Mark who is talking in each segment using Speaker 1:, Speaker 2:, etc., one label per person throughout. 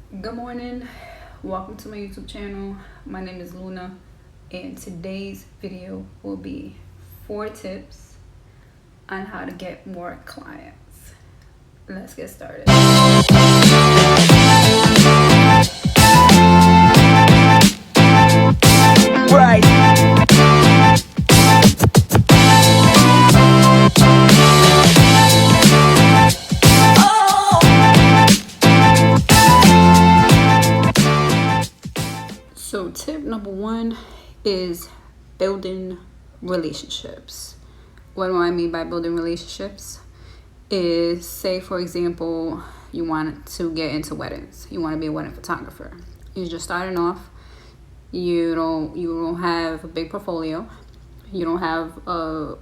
Speaker 1: Good morning, welcome to my YouTube channel. My name is Luna, and today's video will be 4 tips on how to get more clients. Let's get started. Right. So tip number 1 is building relationships. What do I mean by building relationships? Is, say for example, you want to get into weddings. You want to be a wedding photographer. You're just starting off. You don't have a big portfolio. You don't have a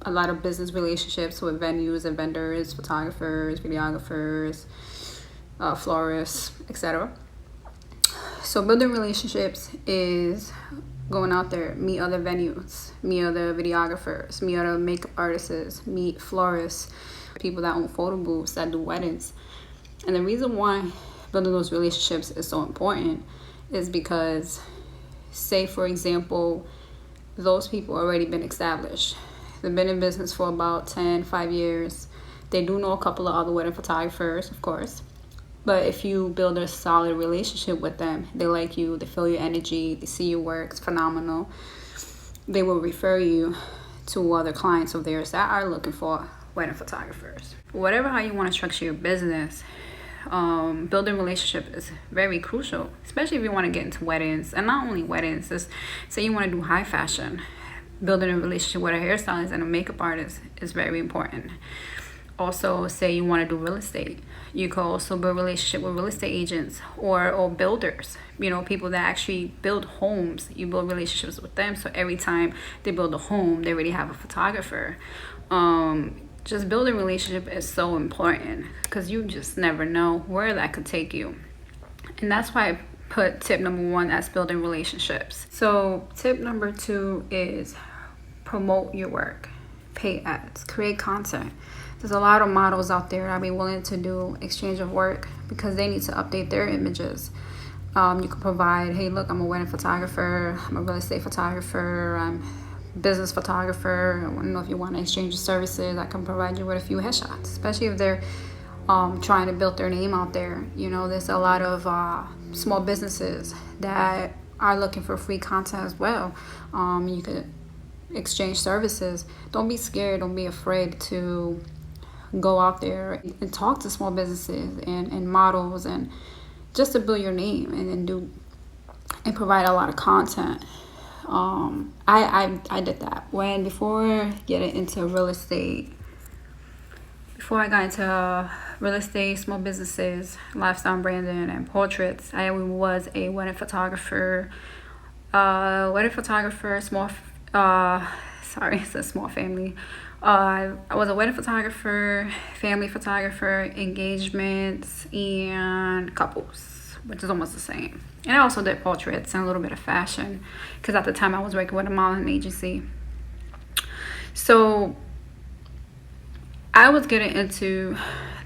Speaker 1: lot of business relationships with venues and vendors, photographers, videographers, florists, etc. So building relationships is going out there, meet other venues, meet other videographers, meet other makeup artists, meet florists, people that own photo booths that do weddings. And the reason why building those relationships is so important is because, say for example, those people already been established. They've been in business for about 5 years. They do know a couple of other wedding photographers, of course. But if you build a solid relationship with them, they like you, they feel your energy, they see your work, it's phenomenal, they will refer you to other clients of theirs that are looking for wedding photographers. Whatever how you want to structure your business, building relationship is very crucial, especially if you want to get into weddings. And not only weddings, just say you want to do high fashion, building a relationship with a hairstylist and a makeup artist is very important. Also, say you want to do real estate, you could also build a relationship with real estate agents or builders, people that actually build homes. You build relationships with them, so every time they build a home, they already have a photographer. Just building a relationship is so important because you just never know where that could take you. And that's why I put tip number 1 as building relationships. So tip number 2 is promote your work, pay ads, create content. There's a lot of models out there that be willing to do exchange of work because they need to update their images. You can provide, hey, look, I'm a wedding photographer, I'm a real estate photographer, I'm a business photographer. I want to know if you want to exchange your services. I can provide you with a few headshots, especially if they're trying to build their name out there. There's a lot of small businesses that are looking for free content as well. You could exchange services. Don't be scared, don't be afraid to go out there and talk to small businesses and models, and just to build your name and provide a lot of content. I did that before I got into real estate, small businesses, lifestyle branding, and portraits. I was a wedding photographer. It's a small family. I was a wedding photographer, family photographer, engagements, and couples, which is almost the same. And I also did portraits and a little bit of fashion because at the time I was working with a modeling agency. So I was getting into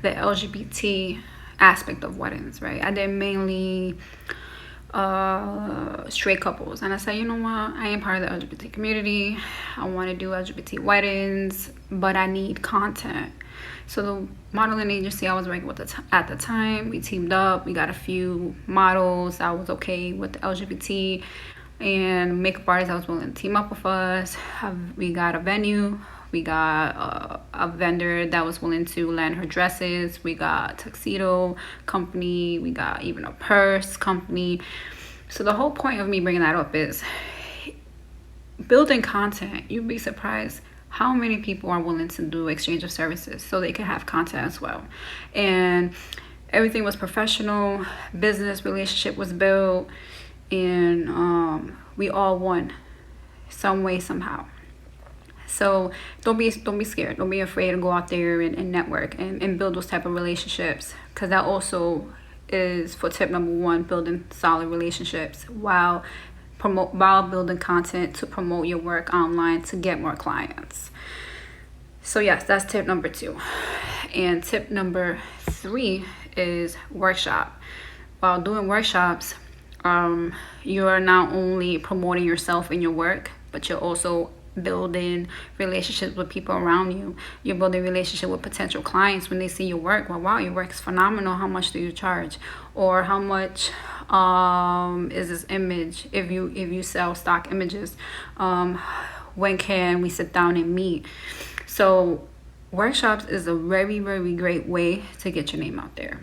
Speaker 1: the LGBT aspect of weddings, right? I did mainly straight couples, and I said, you know what, I ain't part of the LGBT community. I want to do LGBT weddings, but I need content. So the modeling agency I was working with at the time, we teamed up. We got a few models that was okay with the LGBT, and makeup artists that was willing to team up with us. We got a venue. We got a vendor that was willing to lend her dresses. We got a tuxedo company. We got even a purse company. So the whole point of me bringing that up is building content. You'd be surprised how many people are willing to do exchange of services so they can have content as well. And everything was professional. Business relationship was built, and we all won some way, somehow. So don't be scared. Don't be afraid to go out there and network and build those type of relationships, because that also is for tip number 1, building solid relationships while building content to promote your work online to get more clients. So yes, that's tip number 2. And tip number 3 is workshop. while doing workshops, you are not only promoting yourself in your work, but you're also building relationships with people around you. You're building relationship with potential clients when they see your work. Well, wow, your work is phenomenal. How much do you charge? Or how much is this image? If you sell stock images, when can we sit down and meet? So workshops is a very, very great way to get your name out there.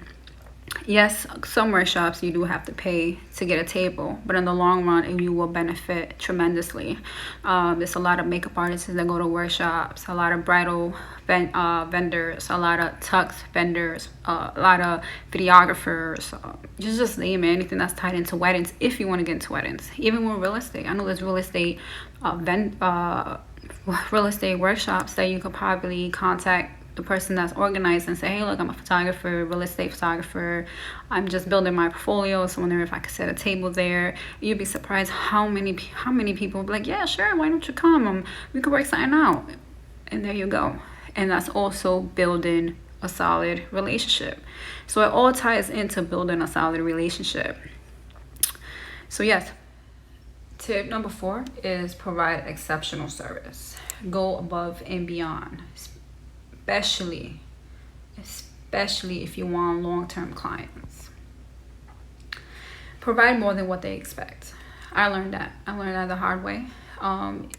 Speaker 1: Yes, some workshops you do have to pay to get a table, but in the long run, you will benefit tremendously. There's a lot of makeup artists that go to workshops, a lot of bridal vendors, a lot of tux vendors, a lot of videographers. Just name it, anything that's tied into weddings. If you want to get into weddings, even with real estate, I know there's real estate real estate workshops that you could probably contact the person that's organized and say, hey, look, I'm a photographer, real estate photographer. I'm just building my portfolio, so I'm wondering if I could set a table there. You'd be surprised how many people will be like, yeah, sure, why don't you come? We could work something out. And there you go. And that's also building a solid relationship. So it all ties into building a solid relationship. So yes, tip number 4 is provide exceptional service. Go above and beyond. Especially if you want long-term clients. Provide more than what they expect. I learned that the hard way.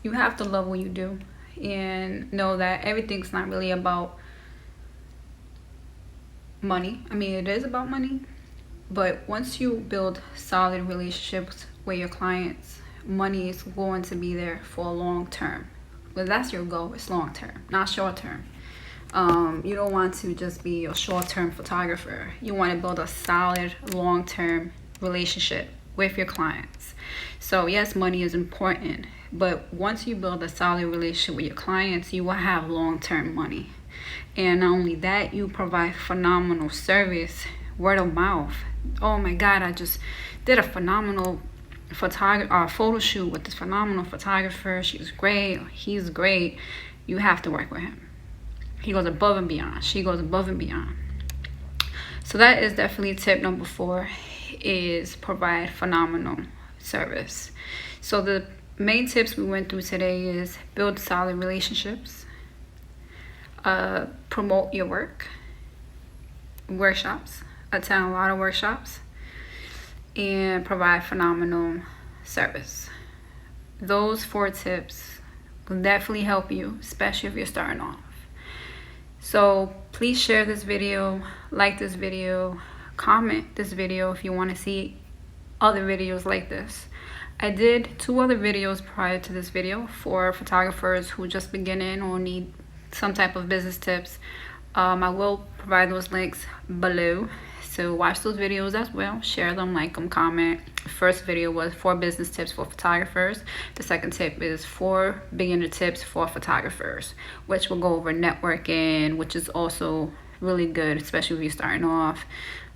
Speaker 1: You have to love what you do and know that everything's not really about money. I mean, it is about money, but once you build solid relationships with your clients, money is going to be there for a long term. But that's your goal. It's long term, not short term. You don't want to just be a short-term photographer. You want to build a solid long-term relationship with your clients. So yes, money is important, but once you build a solid relationship with your clients, you will have long-term money. And not only that, you provide phenomenal service, word of mouth. Oh my God, I just did a phenomenal photo shoot with this phenomenal photographer. She's great. He's great. You have to work with him. He goes above and beyond. She goes above and beyond. So that is definitely tip number 4, is provide phenomenal service. So the main tips we went through today is build solid relationships, promote your work, workshops, attend a lot of workshops, and provide phenomenal service. Those 4 tips will definitely help you, especially if you're starting off. So please share this video, like this video, comment this video if you want to see other videos like this. I did 2 other videos prior to this video for photographers who just beginning or need some type of business tips. I will provide those links below. So watch those videos as well, share them, like them, comment. The first video was 4 business tips for photographers. The second tip is 4 beginner tips for photographers, which will go over networking, which is also really good, especially if you're starting off.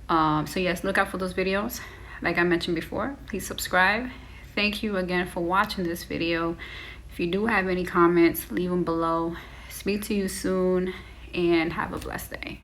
Speaker 1: So yes, look out for those videos. Like I mentioned before, please subscribe. Thank you again for watching this video. If you do have any comments, leave them below. Speak to you soon and have a blessed day.